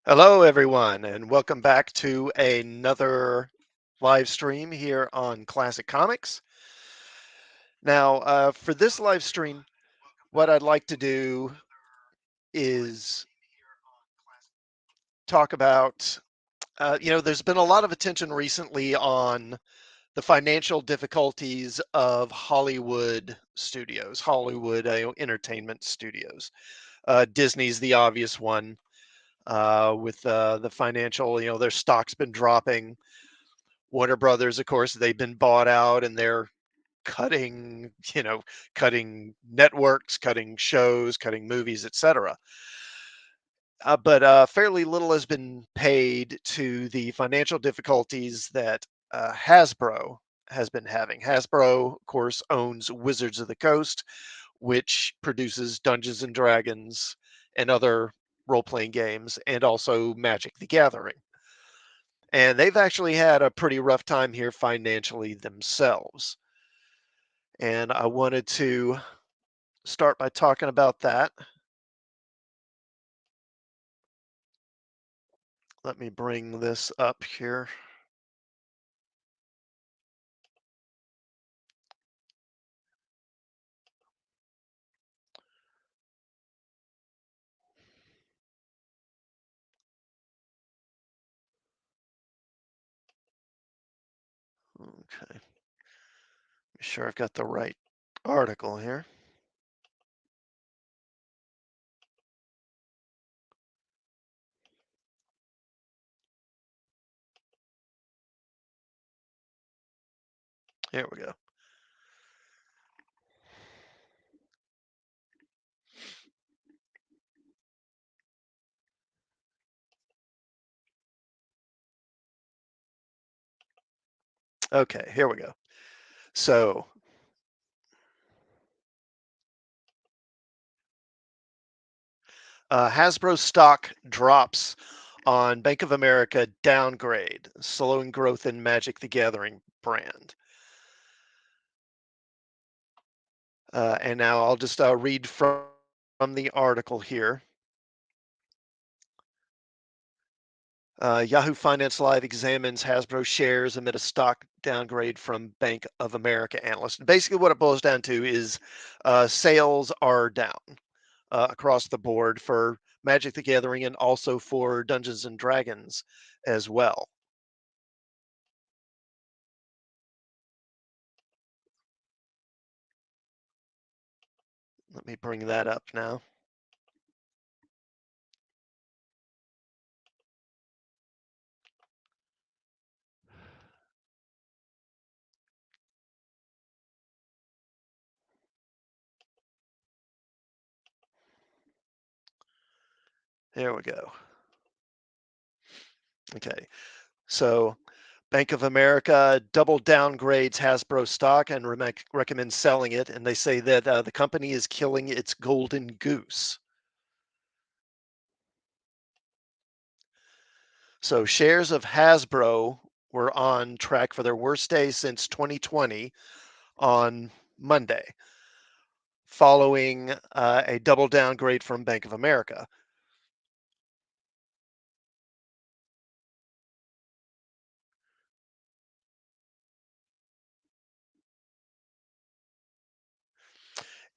Hello, everyone, and welcome back to another live stream here on Classic Comics. Now, for this live stream, what I'd like to do is talk about, there's been a lot of attention recently on the financial difficulties of Hollywood studios, Hollywood entertainment studios. Disney's the obvious one with the financial, their stock's been dropping. Warner Brothers, of course, they've been bought out and they're cutting, cutting networks, cutting shows, cutting movies, etc. But fairly little has been paid to the financial difficulties that Hasbro has been having. Hasbro, of course, owns Wizards of the Coast, which produces Dungeons and Dragons and other role playing games, and also Magic the Gathering. And they've actually had a pretty rough time here financially themselves. And I wanted to start by talking about that. Let me bring this up here. Okay, be sure I've got the right article here. Here we go. Okay, here we go. So, Hasbro stock drops on Bank of America downgrade, slowing growth in Magic the Gathering brand. And now I'll just read from the article here. Yahoo Finance Live examines Hasbro shares amid a stock downgrade from Bank of America analyst. And basically, what it boils down to is sales are down across the board for Magic the Gathering and also for Dungeons and Dragons as well. Let me bring that up now. There we go. Okay. So Bank of America double downgrades Hasbro stock and recommends selling it. And they say that the company is killing its golden goose. So shares of Hasbro were on track for their worst day since 2020 on Monday, following a double downgrade from Bank of America.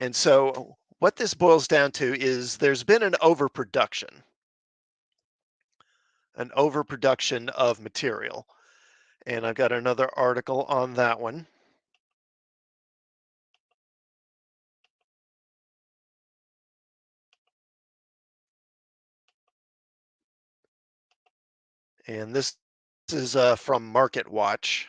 And so what this boils down to is there's been an overproduction of material. And I've got another article on that one. And this is from Market Watch.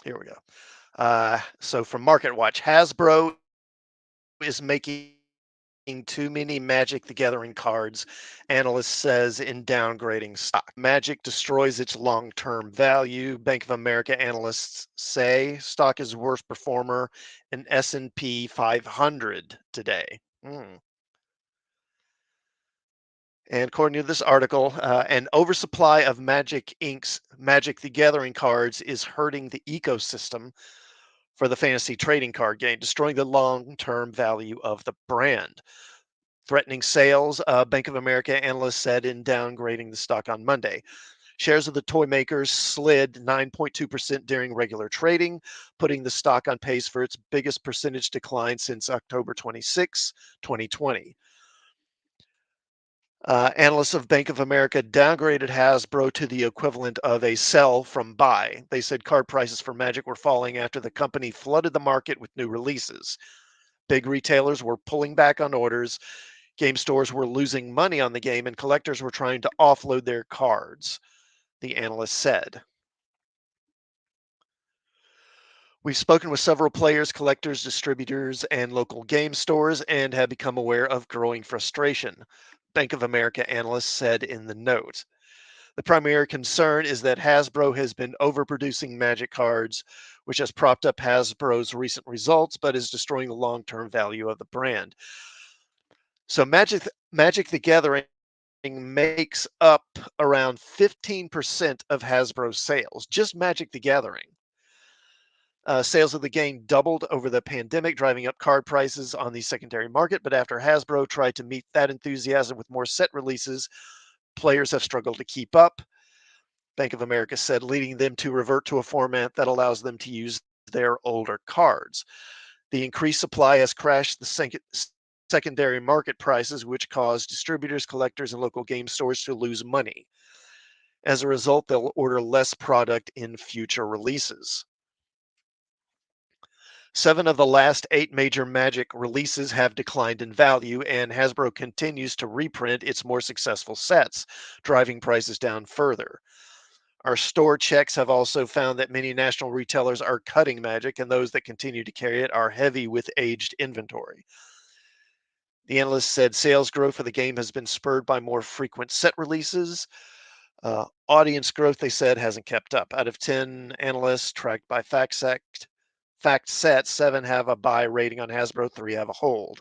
Here we go. So from Market Watch, Hasbro is making too many Magic the Gathering cards, analyst says in downgrading stock. Magic destroys its long-term value. Bank of America analysts say stock is worst performer in S&P 500 today. And according to this article, an oversupply of Magic Inc.'s Magic the Gathering cards is hurting the ecosystem for the fantasy trading card game, destroying the long term value of the brand. Threatening sales, Bank of America analysts said in downgrading the stock on Monday. Shares of the toy makers slid 9.2% during regular trading, putting the stock on pace for its biggest percentage decline since October 26, 2020. Analysts of Bank of America downgraded Hasbro to the equivalent of a sell from buy. They said card prices for Magic were falling after the company flooded the market with new releases. Big retailers were pulling back on orders, game stores were losing money on the game, and collectors were trying to offload their cards, the analyst said. We've spoken with several players, collectors, distributors, and local game stores and have become aware of growing frustration, Bank of America analysts said in the note. The primary concern is that Hasbro has been overproducing Magic cards, which has propped up Hasbro's recent results but is destroying the long term value of the brand. So, Magic the Gathering makes up around 15% of Hasbro's sales, just Magic the Gathering. Sales of the game doubled over the pandemic, driving up card prices on the secondary market. But after Hasbro tried to meet that enthusiasm with more set releases, players have struggled to keep up. Bank of America said, leading them to revert to a format that allows them to use their older cards. The increased supply has crashed the secondary market prices, which caused distributors, collectors, and local game stores to lose money. As a result, they'll order less product in future releases. 7 of the last 8 major Magic releases have declined in value, and Hasbro continues to reprint its more successful sets, driving prices down further. Our store checks have also found that many national retailers are cutting Magic, and those that continue to carry it are heavy with aged inventory. The analyst said sales growth for the game has been spurred by more frequent set releases. Audience growth, they said, hasn't kept up. Out of 10 analysts tracked by FactSet, 7 have a buy rating on Hasbro, 3 have a hold.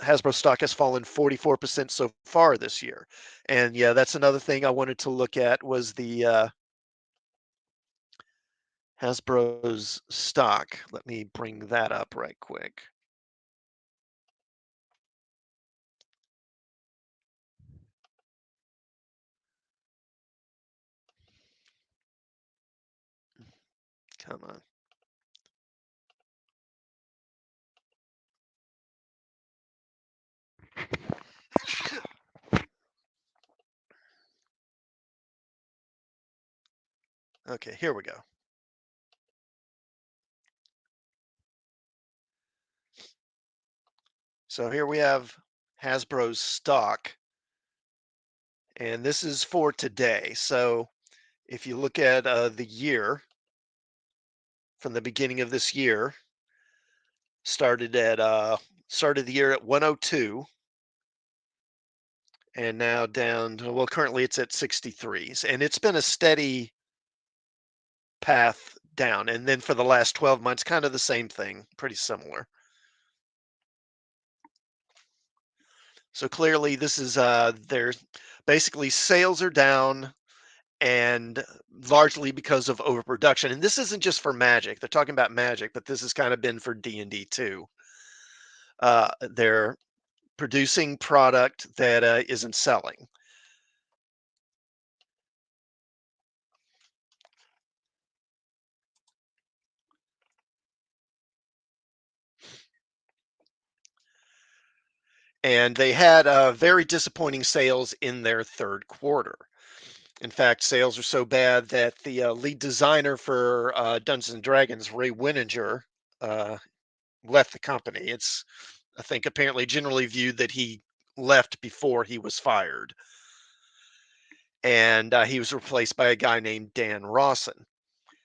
Hasbro stock has fallen 44% so far this year. And yeah, that's another thing I wanted to look at was the Hasbro's stock. Let me bring that up right quick. Come on. Okay, here we go. So here we have Hasbro's stock, and this is for today. So if you look at the year from the beginning of this year, started the year at 102 and now down to, well, currently it's at 63s, and it's been a steady path down. And then for the last 12 months, kind of the same thing, pretty similar. So clearly this is there's basically sales are down and largely because of overproduction. And this isn't just for Magic. They're talking about Magic, but this has kind of been for D&D too. They're producing product that isn't selling. And they had very disappointing sales in their third quarter. In fact, sales are so bad that the lead designer for Dungeons and Dragons, Ray Winninger, uh, left the company. It's, I think, apparently generally viewed that he left before he was fired, and he was replaced by a guy named Dan Rawson.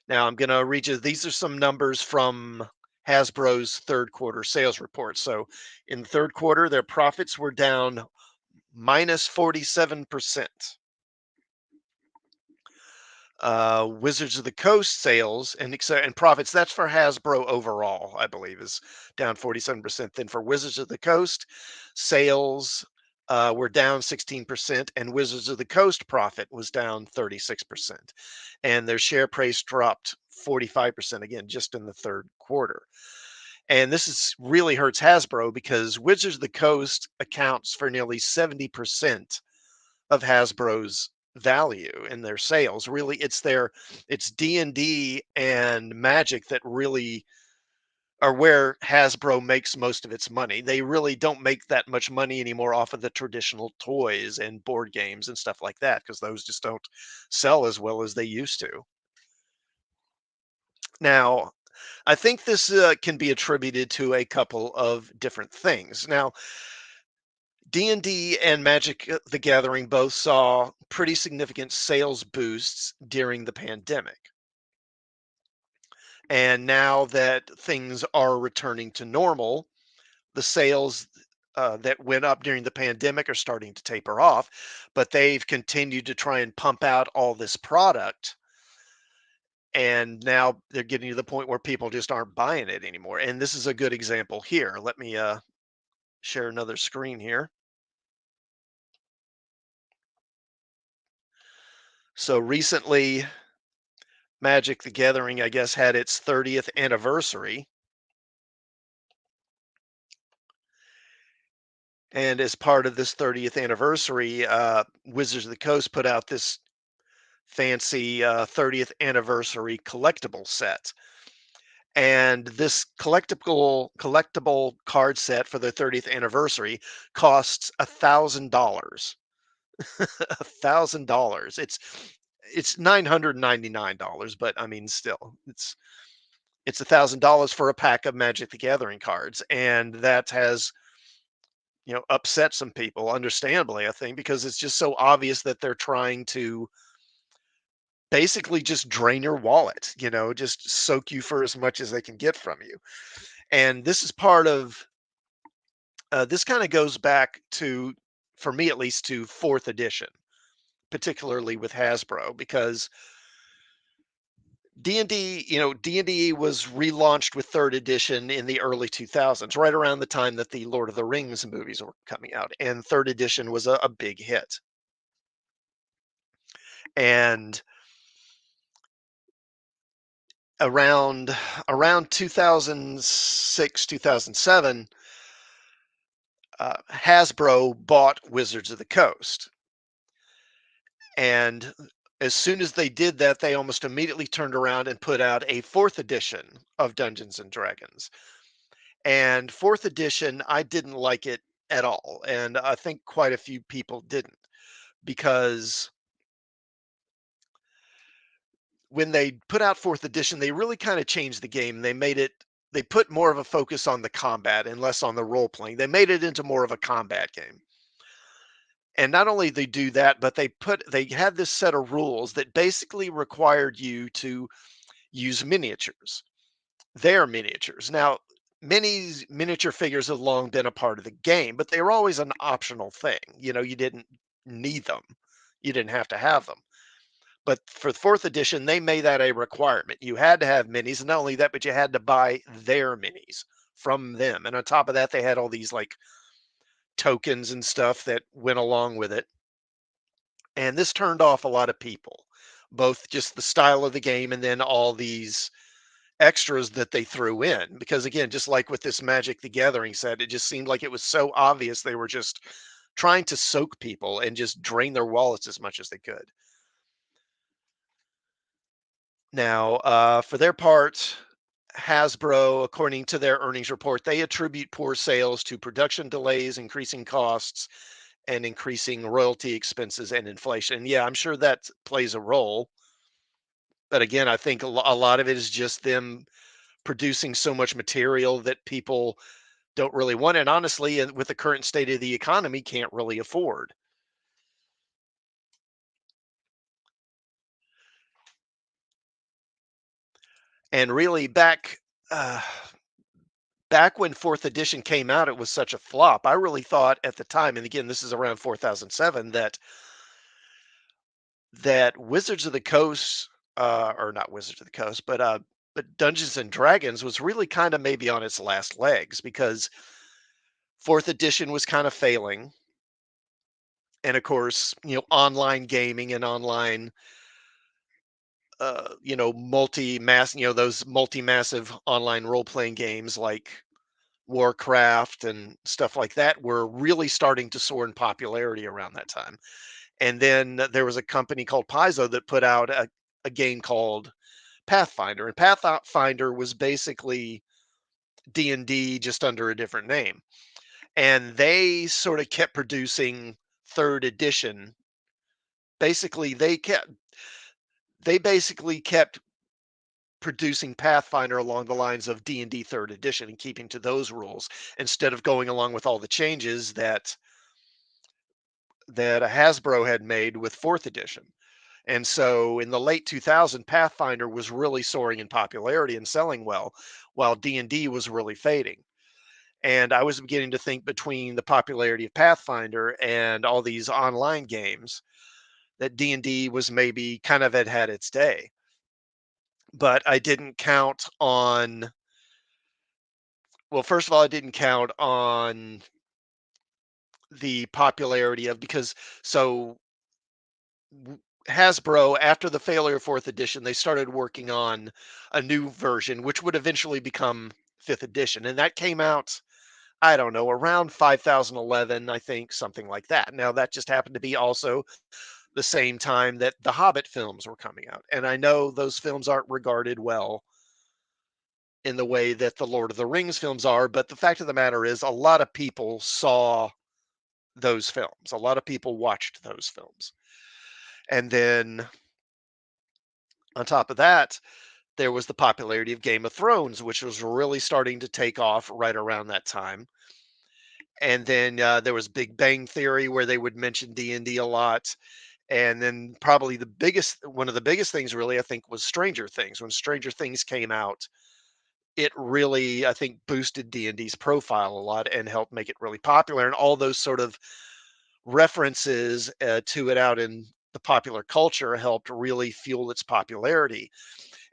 Now, I'm going to read you. These are some numbers from Hasbro's third quarter sales report. So, in the third quarter, their profits were down minus 47%. Wizards of the Coast sales and profits, that's for Hasbro overall, I believe, is down 47%. Then for Wizards of the Coast, sales were down 16%, and Wizards of the Coast profit was down 36%. And their share price dropped 45% again just in the third quarter. And this is really hurts Hasbro because Wizards of the Coast accounts for nearly 70% of Hasbro's value in their sales. Really, it's D&D and Magic that really are where Hasbro makes most of its money. They really don't make that much money anymore off of the traditional toys and board games and stuff like that because those just don't sell as well as they used to. Now, I think this can be attributed to a couple of different things. Now, D&D and Magic the Gathering both saw pretty significant sales boosts during the pandemic. And now that things are returning to normal, the sales that went up during the pandemic are starting to taper off, but they've continued to try and pump out all this product. And now they're getting to the point where people just aren't buying it anymore. And this is a good example here. Let me share another screen here. So recently, Magic the Gathering, I guess, had its 30th anniversary. And as part of this 30th anniversary, Wizards of the Coast put out this fancy 30th anniversary collectible set. And this collectible card set for the 30th anniversary costs $1,000. $1,000. It's $999, but I mean, still, it's $1,000 for a pack of Magic the Gathering cards, and that has upset some people, understandably, I think, because it's just so obvious that they're trying to basically just drain your wallet, just soak you for as much as they can get from you. And this is part of this kind of goes back to, for me at least, to fourth edition, particularly with Hasbro, because D&D, D&D was relaunched with third edition in the early 2000s, right around the time that the Lord of the Rings movies were coming out, and third edition was a big hit. And around 2006, 2007, Hasbro bought Wizards of the Coast. And as soon as they did that, they almost immediately turned around and put out a fourth edition of Dungeons and Dragons. And fourth edition, I didn't like it at all. And I think quite a few people didn't, because when they put out fourth edition, they really kind of changed the game. They put more of a focus on the combat and less on the role playing. They made it into more of a combat game. And not only they do that, but they had this set of rules that basically required you to use miniatures. Their miniatures. Now, miniature figures have long been a part of the game, but they were always an optional thing. You didn't need them. You didn't have to have them. But for fourth edition, they made that a requirement. You had to have minis, and not only that, but you had to buy their minis from them. And on top of that, they had all these like tokens and stuff that went along with it. And this turned off a lot of people, both just the style of the game and then all these extras that they threw in. Because again, just like with this Magic the Gathering set, it just seemed like it was so obvious they were just trying to soak people and just drain their wallets as much as they could. Now, for their part, Hasbro, according to their earnings report, they attribute poor sales to production delays, increasing costs, and increasing royalty expenses and inflation. And yeah, I'm sure that plays a role. But again, I think a lot of it is just them producing so much material that people don't really want, and honestly, and with the current state of the economy, can't really afford. And really, uh, back when fourth edition came out, it was such a flop. I really thought at the time, and again, this is around 4007, that that Wizards of the Coast, or not Wizards of the Coast, but Dungeons and Dragons was really kind of maybe on its last legs because fourth edition was kind of failing, and of course, online gaming and online, those multi-massive online role-playing games like Warcraft and stuff like that were really starting to soar in popularity around that time. And then there was a company called Paizo that put out a game called Pathfinder, and Pathfinder was basically D&D just under a different name. And they sort of kept producing third edition. Basically, they basically kept producing Pathfinder along the lines of D&D third edition and keeping to those rules instead of going along with all the changes that Hasbro had made with fourth edition. And so in the late 2000s, Pathfinder was really soaring in popularity and selling well, while D&D was really fading. And I was beginning to think between the popularity of Pathfinder and all these online games that D&D was maybe kind of had its day. But I didn't count on, well, first of all, I didn't count on the popularity of, because so Hasbro, after the failure of fourth edition, they started working on a new version, which would eventually become fifth edition. And that came out, I don't know, around 5011, I think, something like that. Now, that just happened to be also the same time that the Hobbit films were coming out. And I know those films aren't regarded well in the way that the Lord of the Rings films are, but the fact of the matter is, a lot of people saw those films. A lot of people watched those films. And then on top of that, there was the popularity of Game of Thrones, which was really starting to take off right around that time. And then there was Big Bang Theory, where they would mention D&D a lot. And then probably one of the biggest things, really, I think, was Stranger Things. When Stranger Things came out, it really, I think, boosted D&D's profile a lot and helped make it really popular. And all those sort of references to it out in the popular culture helped really fuel its popularity.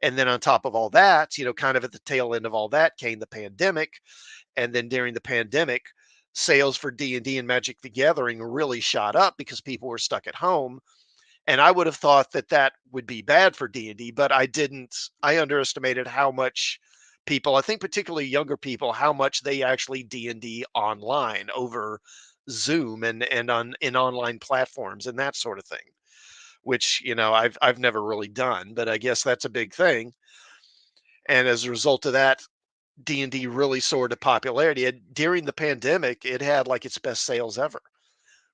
And then on top of all that, kind of at the tail end of all that came the pandemic. And then during the pandemic, sales for D&D and Magic the Gathering really shot up because people were stuck at home. And I would have thought that that would be bad for D&D, but I didn't. I underestimated how much people, I think particularly younger people, how much they actually D&D online over Zoom and on in online platforms and that sort of thing, which, I've never really done, but I guess that's a big thing. And as a result of that, D&D really soared to popularity. And during the pandemic, it had like its best sales ever.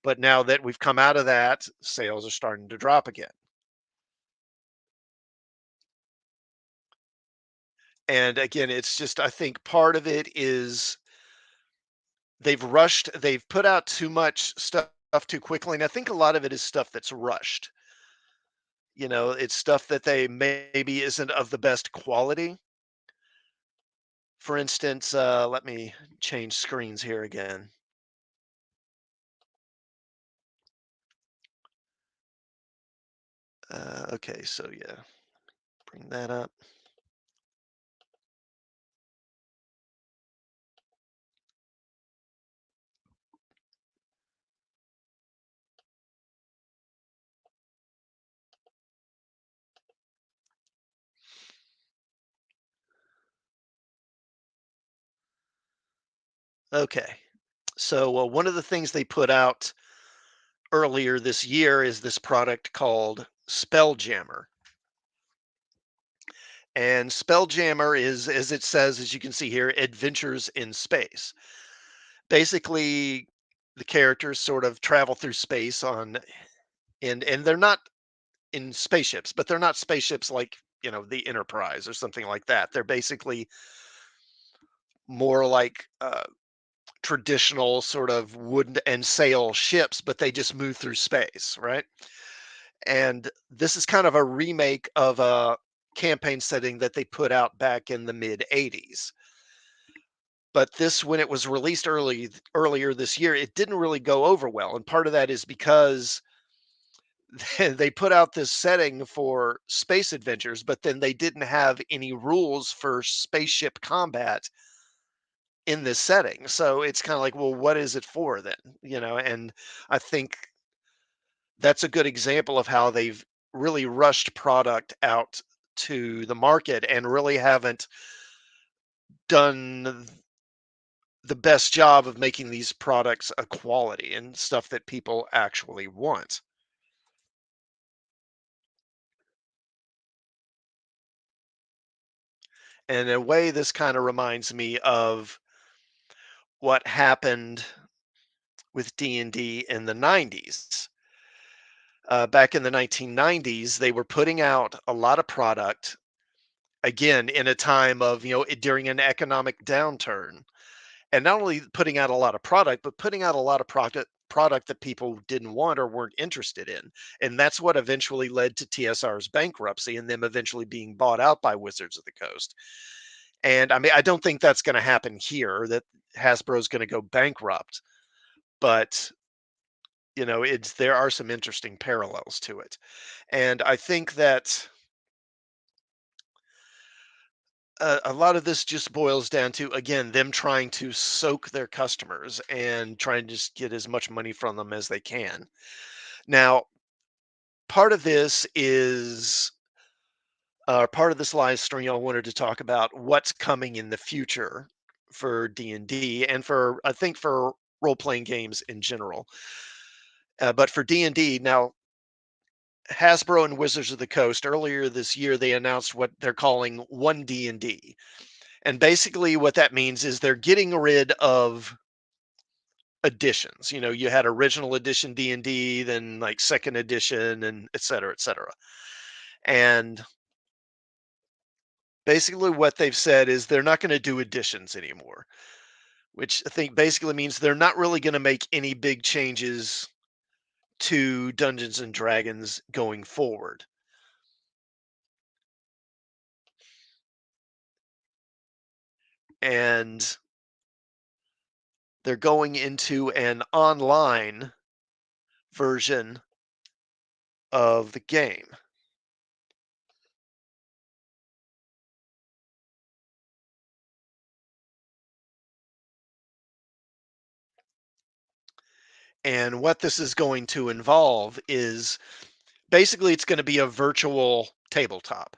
But now that we've come out of that, sales are starting to drop again. And again, it's just, I think part of it is they've put out too much stuff too quickly. And I think a lot of it is stuff that's rushed. It's stuff that they maybe isn't of the best quality. For instance, let me change screens here again. Okay, so yeah, bring that up. Okay, so one of the things they put out earlier this year is this product called Spelljammer. And Spelljammer is, as it says, as you can see here, adventures in space. Basically, the characters sort of travel through space and they're not in spaceships, but they're not spaceships like, the Enterprise or something like that. They're basically more like traditional sort of wood and sail ships, but they just move through space, right? And this is kind of a remake of a campaign setting that they put out back in the mid 80s. But this, when it was released earlier this year, it didn't really go over well. And part of that is because they put out this setting for space adventures, but then they didn't have any rules for spaceship combat in this setting. So it's kind of like, well, what is it for then? And I think that's a good example of how they've really rushed product out to the market and really haven't done the best job of making these products a quality and stuff that people actually want. And in a way, this kind of reminds me of what happened with D&D in the 90s. Back in the 1990s, they were putting out a lot of product, again, in a time of, during an economic downturn. And not only putting out a lot of product, but putting out a lot of product that people didn't want or weren't interested in. And that's what eventually led to TSR's bankruptcy and them eventually being bought out by Wizards of the Coast. And I mean, I don't think that's going to happen here, that Hasbro's going to go bankrupt, but there are some interesting parallels to it. And I think that a lot of this just boils down to, again, them trying to soak their customers and trying to just get as much money from them as they can. Now, part of this is part of this live stream. I wanted to talk about what's coming in the future for D&D and for, I think, for role playing games in general. But for D&D now, Hasbro and Wizards of the Coast earlier this year, they announced what they're calling ONE D&D. And basically what that means is they're getting rid of editions. You had original edition D&D, then like second edition, and et cetera, et cetera. And basically what they've said is they're not going to do editions anymore, which I think basically means they're not really going to make any big changes to Dungeons and Dragons going forward. And they're going into an online version of the game. And what this is going to involve is basically it's going to be a virtual tabletop.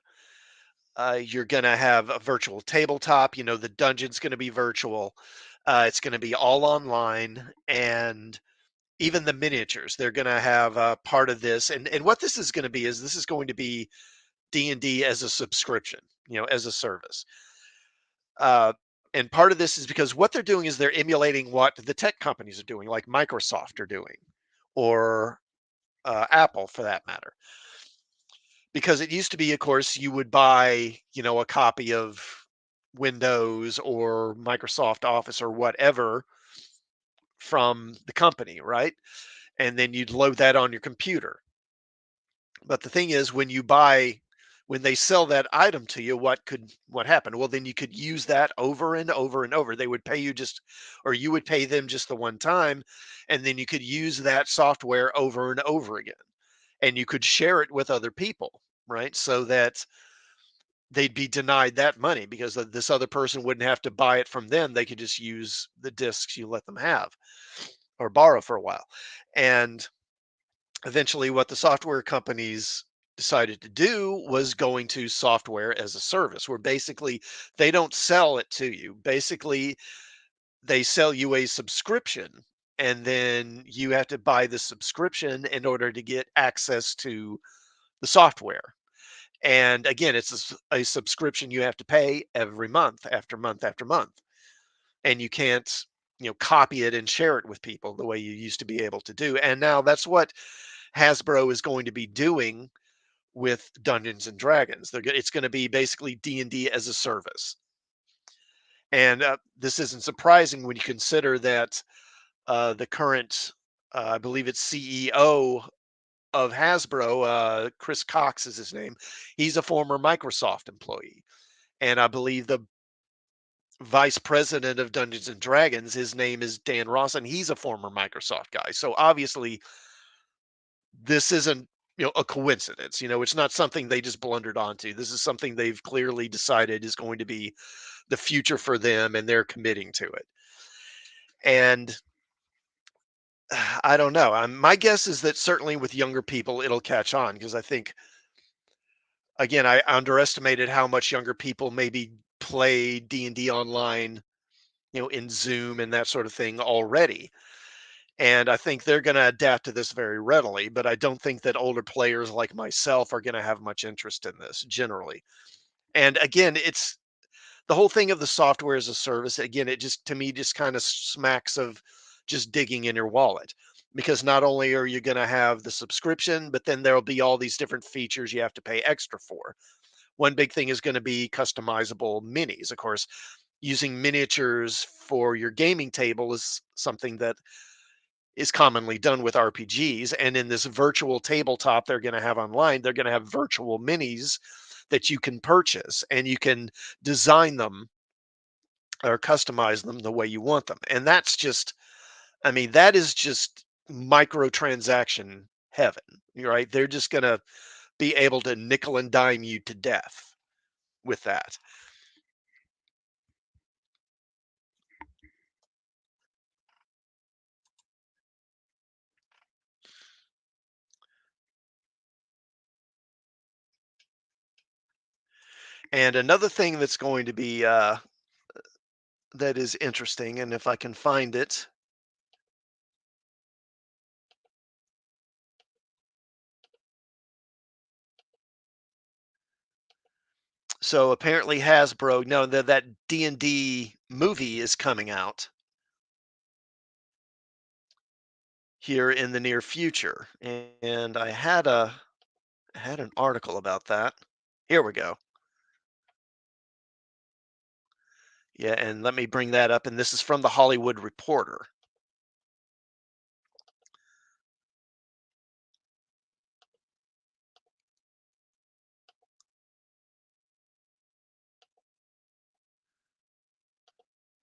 You're going to have a virtual tabletop. The dungeon's going to be virtual. It's going to be all online, and even the miniatures, they're going to have part of this. And what this is going to be is this is going to be D&D as a subscription, as a service. Uh, and part of this is because what they're doing is they're emulating what the tech companies are doing, like Microsoft are doing, or Apple for that matter. Because it used to be, of course, you would buy, a copy of Windows or Microsoft Office or whatever from the company, right? And then you'd load that on your computer. But the thing is, when they sell that item to you, what happened? Well, then you could use that over and over and over. They would pay you or you would pay them just the one time, and then you could use that software over and over again. And you could share it with other people, right? So that they'd be denied that money because this other person wouldn't have to buy it from them. They could just use the discs you let them have or borrow for a while. And eventually, what the software companies decided to do was going to software as a service, where basically they don't sell it to you. Basically, they sell you a subscription, and then you have to buy the subscription in order to get access to the software. And again, it's a subscription you have to pay every month after month after month. And you can't, copy it and share it with people the way you used to be able to do. And now that's what Hasbro is going to be doing with Dungeons and Dragons. It's going to be basically D&D as a service. And this isn't surprising when you consider that the current, I believe it's CEO of Hasbro, Chris Cox is his name. He's a former Microsoft employee. And I believe the vice president of Dungeons and Dragons, his name is Dan Ross, and he's a former Microsoft guy. So obviously, this isn't a coincidence. It's not something they just blundered onto. This is something they've clearly decided is going to be the future for them, and they're committing to it. And I don't know. My guess is that certainly with younger people, it'll catch on because I think, again, I underestimated how much younger people maybe play D&D online, in Zoom and that sort of thing already. And I think they're going to adapt to this very readily, but I don't think that older players like myself are going to have much interest in this generally. And again, it's the whole thing of the software as a service. Again, it just, to me, just kind of smacks of just digging in your wallet, because not only are you going to have the subscription, but then there'll be all these different features you have to pay extra for. One big thing is going to be customizable minis. Of course, using miniatures for your gaming table is something that is commonly done with RPGs. And in this virtual tabletop they're going to have online, they're going to have virtual minis that you can purchase, and you can design them or customize them the way you want them. And that's just, I mean, that is just microtransaction heaven, right? They're just going to be able to nickel and dime you to death with that. And another thing that's going to be that is interesting, and if I can find it. So apparently Hasbro, no, that D&D movie is coming out here in the near future. And I had an article about that. Here we go. Yeah, and let me bring that up. And this is from the Hollywood Reporter.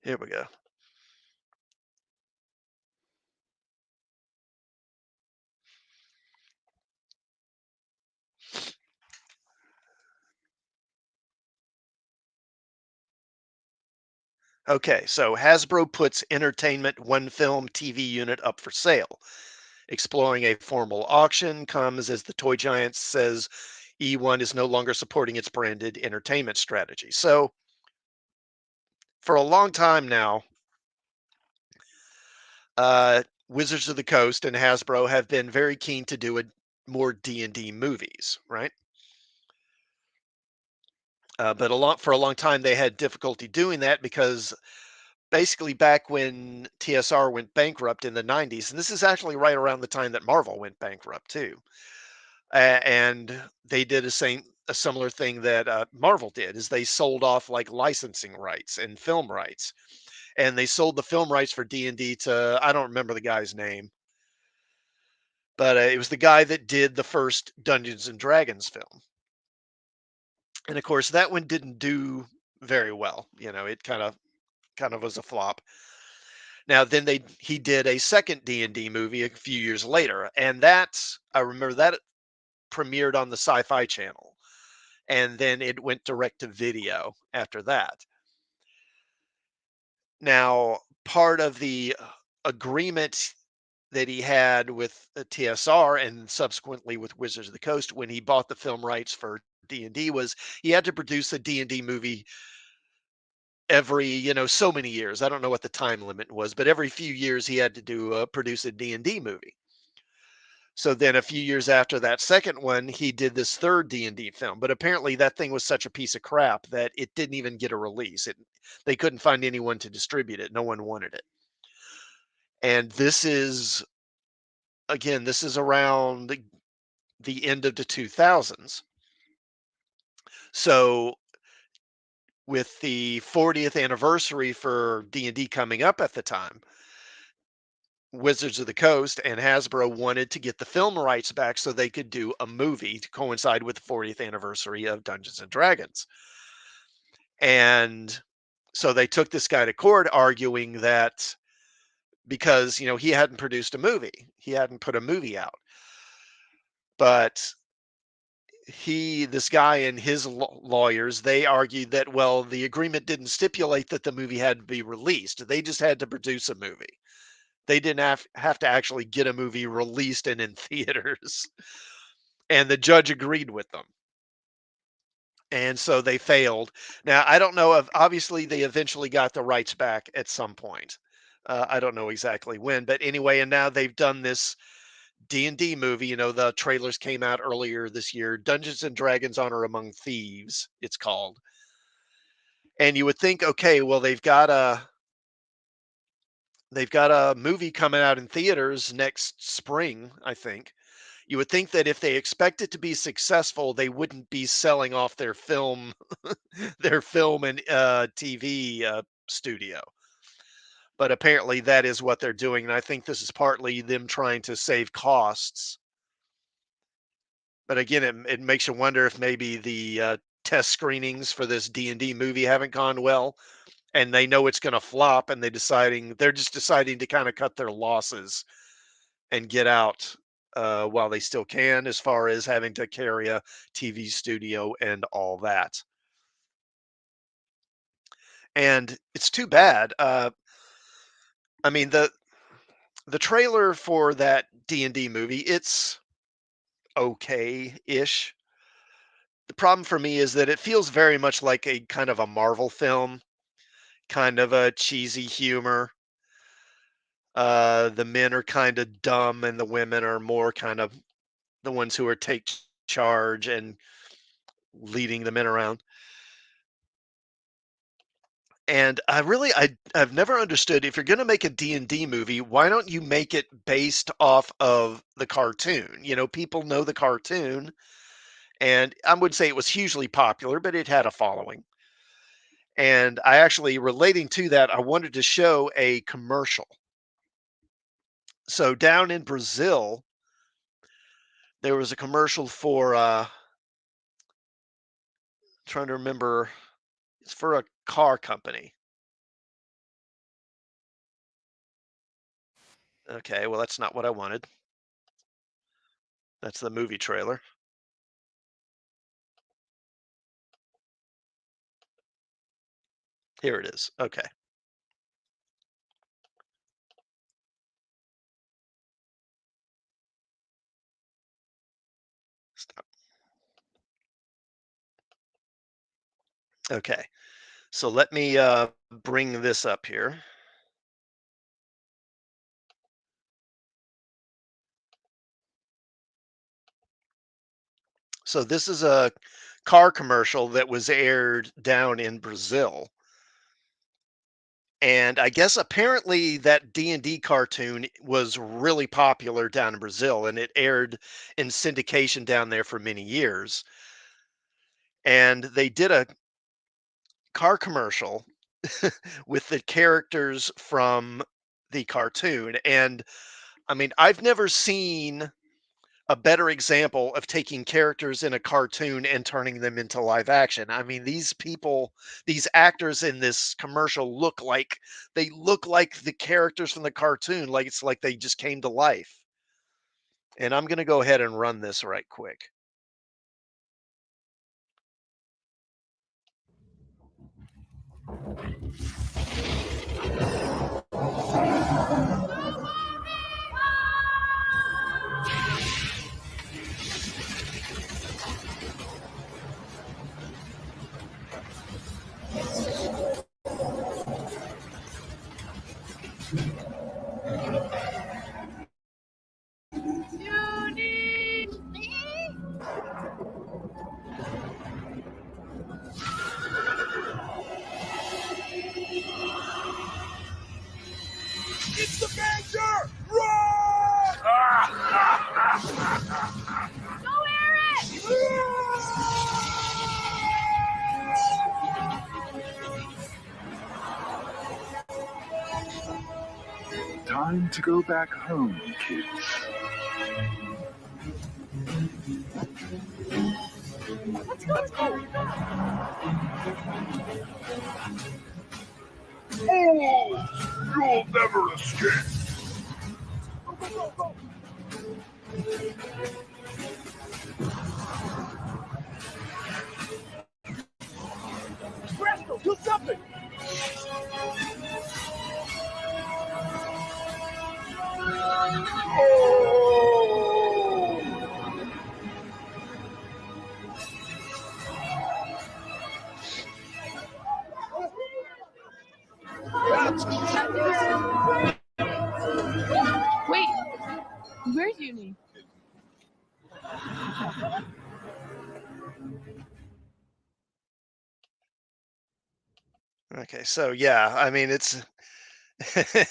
Here we go. Okay, so Hasbro puts entertainment one film TV unit up for sale. Exploring a formal auction comes as the toy giant says E1 is no longer supporting its branded entertainment strategy. So for a long time now, Wizards of the Coast and Hasbro have been very keen to do more D&D movies, right? But for a long time they had difficulty doing that because basically back when TSR went bankrupt in the 90s, and this is actually right around the time that Marvel went bankrupt too, and they did a similar thing that Marvel did, is they sold off like licensing rights and film rights, and they sold the film rights for D&D to, I don't remember the guy's name, but it was the guy that did the first Dungeons and Dragons film. And of course, that one didn't do very well. It kind of was a flop. Now, then he did a second D&D movie a few years later, and I remember that premiered on the Sci-Fi Channel, and then it went direct to video after that. Now, part of the agreement that he had with TSR and subsequently with Wizards of the Coast when he bought the film rights for D&D was he had to produce a D&D movie every, so many years. I don't know what the time limit was, but every few years he had to produce a D&D movie. So then a few years after that second one, he did this third D&D film, but apparently that thing was such a piece of crap that it didn't even get a release. They couldn't find anyone to distribute it. No one wanted it. And this is around the end of the 2000s. So with the 40th anniversary for D&D coming up at the time, Wizards of the Coast and Hasbro wanted to get the film rights back so they could do a movie to coincide with the 40th anniversary of Dungeons and Dragons. And so they took this guy to court arguing that because, he hadn't produced a movie, he hadn't put a movie out. But this guy and his lawyers, they argued that, well, the agreement didn't stipulate that the movie had to be released. They just had to produce a movie. They didn't have to actually get a movie released and in theaters. And the judge agreed with them. And so they failed. Now, I don't know if obviously they eventually got the rights back at some point. I don't know exactly when, but anyway, and now they've done this D&D movie. The trailers came out earlier this year. Dungeons and Dragons: Honor Among Thieves, it's called. And you would think, okay, well, they've got a movie coming out in theaters next spring, I think. You would think that if they expect it to be successful, they wouldn't be selling off their film their film and TV studio. But apparently that is what they're doing, and I think this is partly them trying to save costs. But again, it makes you wonder if maybe the test screenings for this D&D movie haven't gone well, and they know it's going to flop, and they're just deciding to kind of cut their losses and get out while they still can, as far as having to carry a TV studio and all that. And it's too bad. I mean, the trailer for that D&D movie, it's okay-ish. The problem for me is that it feels very much like a kind of a Marvel film, kind of a cheesy humor. The men are kind of dumb, and the women are more kind of the ones who are take charge and leading the men around. And I've never understood, if you're going to make a D&D movie, why don't you make it based off of the cartoon? People know the cartoon, and I would say it was hugely popular, but it had a following. And I actually, relating to that, I wanted to show a commercial. So down in Brazil, there was a commercial for trying to remember, it's for a car company. Okay, well, that's not what I wanted. That's the movie trailer. Here it is. Okay. Stop. Okay. So let me bring this up here. So this is a car commercial that was aired down in Brazil. And I guess apparently that D&D cartoon was really popular down in Brazil, and it aired in syndication down there for many years. And they did a car commercial with the characters from the cartoon. And I mean, I've never seen a better example of taking characters in a cartoon and turning them into live action. I mean, these actors in this commercial look like the characters from the cartoon, like it's like they just came to life. And I'm going to go ahead and run this right quick. It's the Badger! Run! Go, Eric! Time to go back home, kids. Let's go. You'll never escape! Go, go, go, go. Presto, do something! Wait, where's Uni? Okay, so yeah, I mean, it's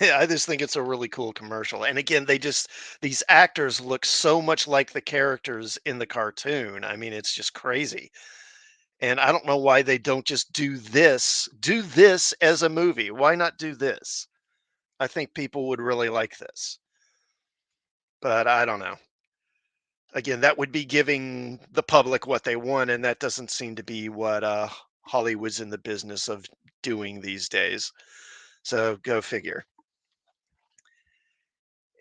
I just think it's a really cool commercial. And again, these actors look so much like the characters in the cartoon. I mean, it's just crazy. And I don't know why they don't just do this as a movie. Why not do this? I think people would really like this. But I don't know. Again, that would be giving the public what they want, and that doesn't seem to be what Hollywood's in the business of doing these days. So go figure.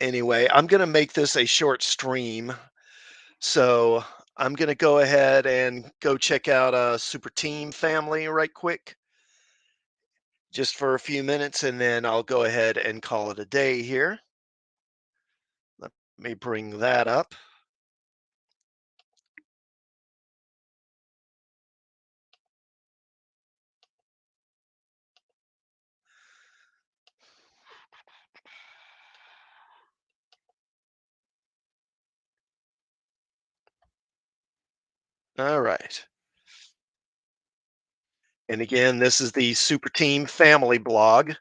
Anyway, I'm going to make this a short stream. So I'm going to go ahead and go check out Super Team Family right quick, just for a few minutes, and then I'll go ahead and call it a day here. Let me bring that up. All right. And again, this is the Super Team Family blog.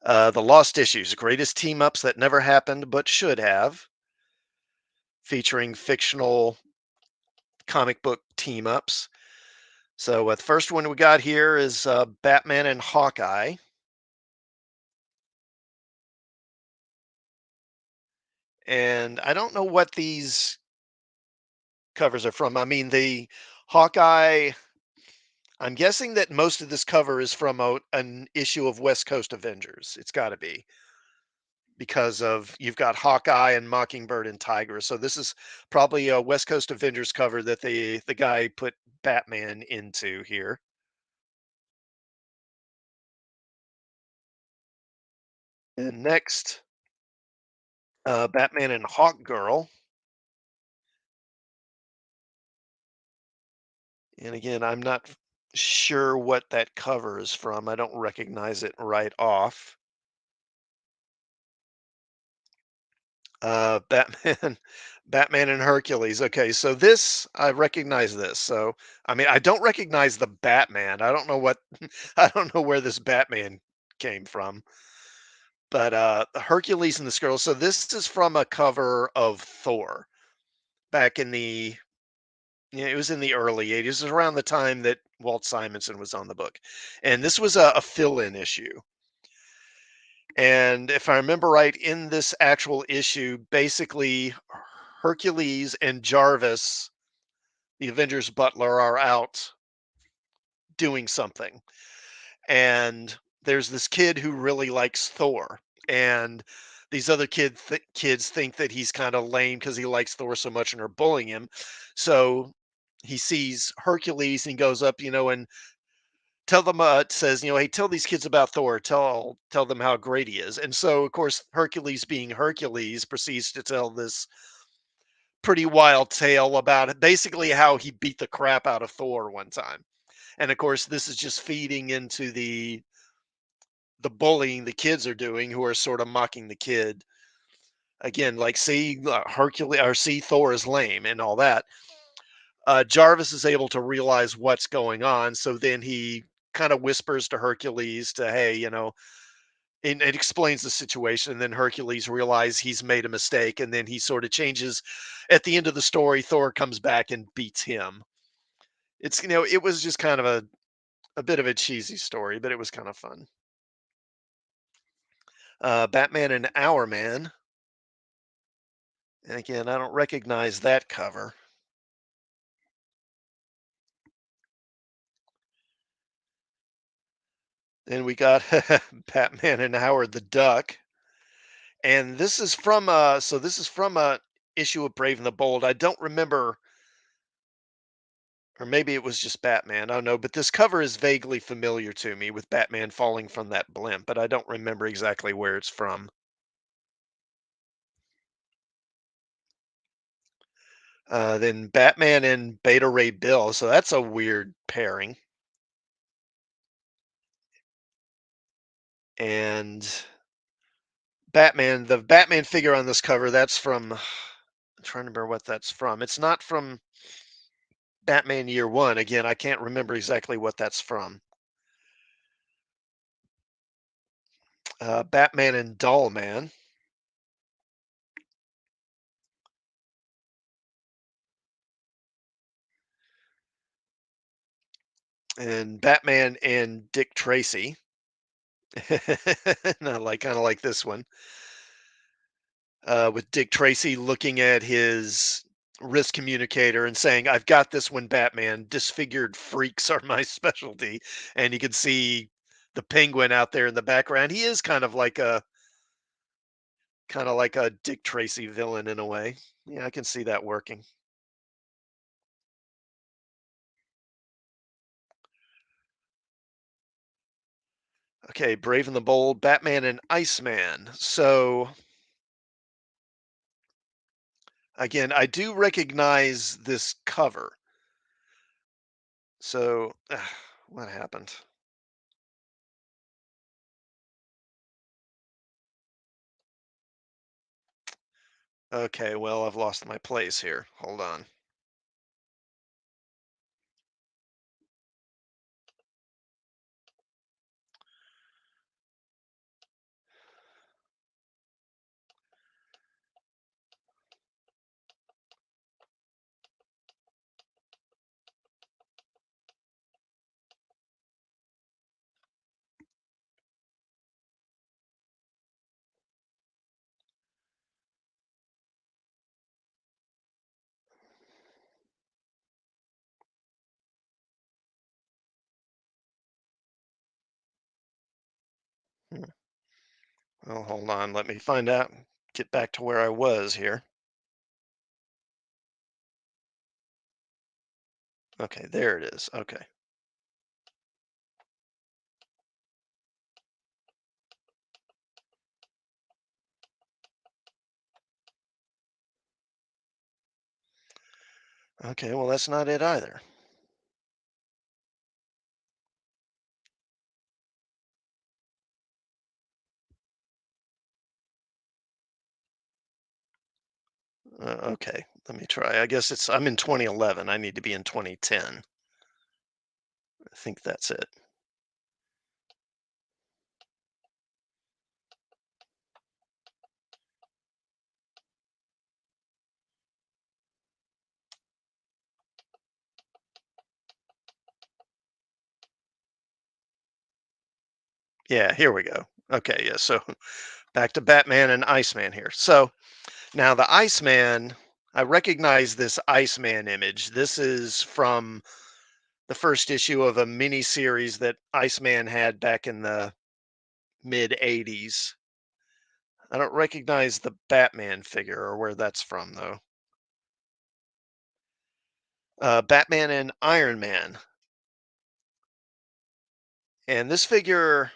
The Lost Issues, greatest team ups that never happened but should have, featuring fictional comic book team ups. So the first one we got here is Batman and Hawkeye. And I don't know what these covers are from. I mean, the Hawkeye, I'm guessing that most of this cover is from an issue of West Coast Avengers. It's got to be because of you've got Hawkeye and Mockingbird and Tiger. So this is probably a West Coast Avengers cover that the guy put Batman into here. And next, Batman and Hawk Girl. And again, I'm not sure what that cover is from. I don't recognize it right off. Batman, Batman and Hercules. Okay, so this I recognize this. So I mean, I don't recognize the Batman. I don't know what I don't know where this Batman came from. But Hercules and the Squirrel. So this is from a cover of Thor back in the yeah, it was in the early 80s. It was around the time that Walt Simonson was on the book. And this was a fill-in issue. And if I remember right, in this actual issue, basically Hercules and Jarvis, the Avengers butler, are out doing something. And there's this kid who really likes Thor. And these other kids think that he's kind of lame because he likes Thor so much and are bullying him. So he sees Hercules and he goes up, and tell them says, hey, tell these kids about Thor, tell them how great he is. And so of course Hercules, being Hercules, proceeds to tell this pretty wild tale about basically how he beat the crap out of Thor one time. And of course this is just feeding into the bullying the kids are doing, who are sort of mocking the kid again, like, see, Hercules, or see, Thor is lame and all that. Jarvis is able to realize what's going on, so then he kind of whispers to Hercules to, hey, and it explains the situation. And then Hercules realizes he's made a mistake, and then he sort of changes. At the end of the story, Thor comes back and beats him. It's it was just kind of a bit of a cheesy story, but it was kind of fun. Batman and Our Man, and again, I don't recognize that cover. Then we got Batman and Howard the Duck. And this is from this is from a issue of Brave and the Bold. I don't remember Or maybe it was just Batman. I don't know, but this cover is vaguely familiar to me with Batman falling from that blimp, but I don't remember exactly where it's from. Then Batman and Beta Ray Bill, so that's a weird pairing. And the Batman figure on this cover, that's from, I'm trying to remember what that's from. It's not from Batman Year One. Again, I can't remember exactly what that's from. Batman and Doll Man. And Batman and Dick Tracy. Not like kind of like this one. With Dick Tracy looking at his wrist communicator and saying, "I've got this one, Batman. Disfigured freaks are my specialty." And you can see the Penguin out there in the background. He is kind of like a Dick Tracy villain in a way. Yeah, I can see that working. Okay, Brave and the Bold, Batman and Iceman. So again, I do recognize this cover. So what happened? Okay, well, I've lost my place here. Hold on. Hmm. Well, hold on. Let me find out. Get back to where I was here. Okay, there it is. Okay. Okay, well, that's not it either. Okay, let me try. I guess I'm in 2011. I need to be in 2010. I think that's it. Yeah, here we go. Okay, yeah, so back to Batman and Iceman here. So now the Iceman, I recognize this Iceman image. This is from the first issue of a mini series that Iceman had back in the mid 80s. I don't recognize the Batman figure or where that's from, though. Batman and Iron Man. And this figure,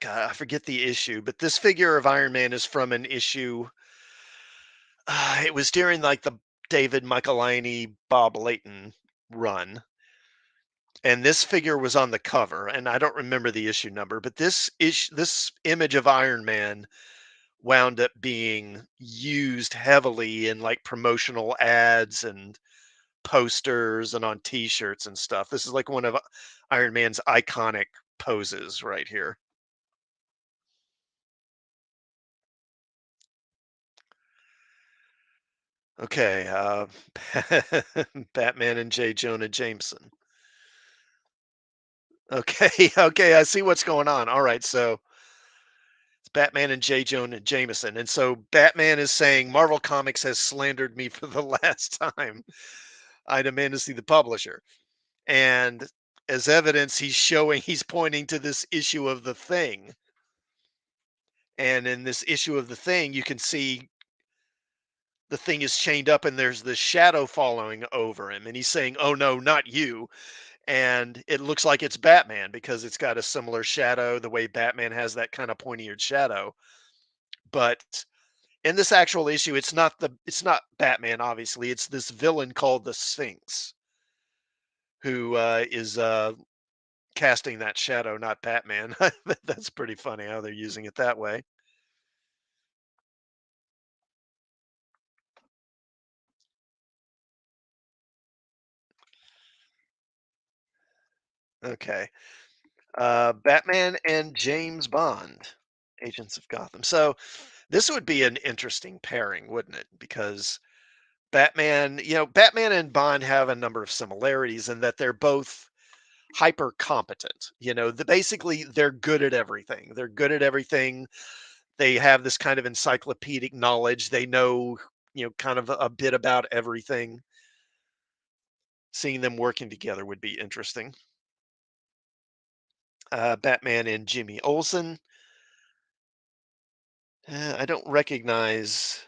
God, I forget the issue, but this figure of Iron Man is from an issue. It was during like the David Michelinie, Bob Layton run. And this figure was on the cover, and I don't remember the issue number, but this image of Iron Man wound up being used heavily in like promotional ads and posters and on t-shirts and stuff. This is like one of Iron Man's iconic poses right here. Okay, Batman and J. Jonah Jameson. Okay, okay, I see what's going on. All right, so it's Batman and J. Jonah Jameson. And so Batman is saying Marvel Comics has slandered me for the last time. I demand to see the publisher. And as evidence, he's pointing to this issue of the Thing. And in this issue of the Thing, you can see the thing is chained up and there's this shadow following over him, and he's saying, "Oh no, not you." And it looks like it's Batman because it's got a similar shadow, the way Batman has that kind of pointy-eared shadow. But in this actual issue, it's not Batman, obviously. It's this villain called the Sphinx who is casting that shadow, not Batman. That's pretty funny how they're using it that way. Okay. Batman and James Bond, Agents of Gotham. So this would be an interesting pairing, wouldn't it? Because Batman and Bond have a number of similarities in that they're both hyper competent. Basically they're good at everything. They're good at everything. They have this kind of encyclopedic knowledge. They know, kind of a bit about everything. Seeing them working together would be interesting. Batman and Jimmy Olsen. I don't recognize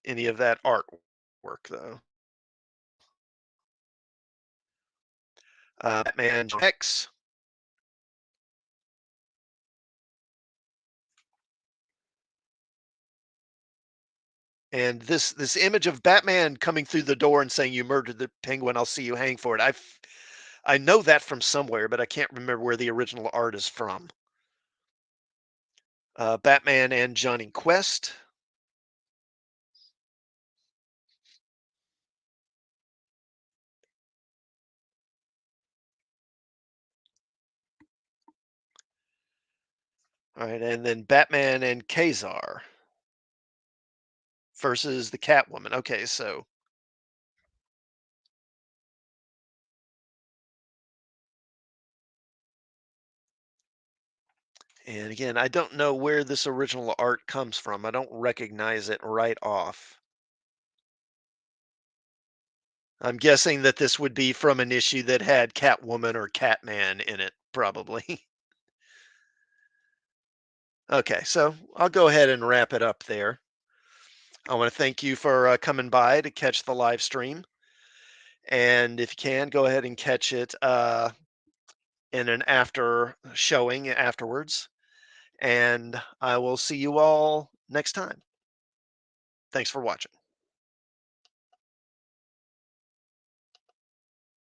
any of that artwork though. Batman X, and this image of Batman coming through the door and saying, "You murdered the Penguin. I'll see you hang for it." I know that from somewhere, but I can't remember where the original art is from. Batman and Johnny Quest. All right, and then Batman and Kazar versus the Catwoman. Okay, so and again, I don't know where this original art comes from. I don't recognize it right off. I'm guessing that this would be from an issue that had Catwoman or Catman in it, probably. Okay, so I'll go ahead and wrap it up there. I want to thank you for coming by to catch the live stream. And if you can, go ahead and catch it in an after showing afterwards. And I will see you all next time. Thanks for watching.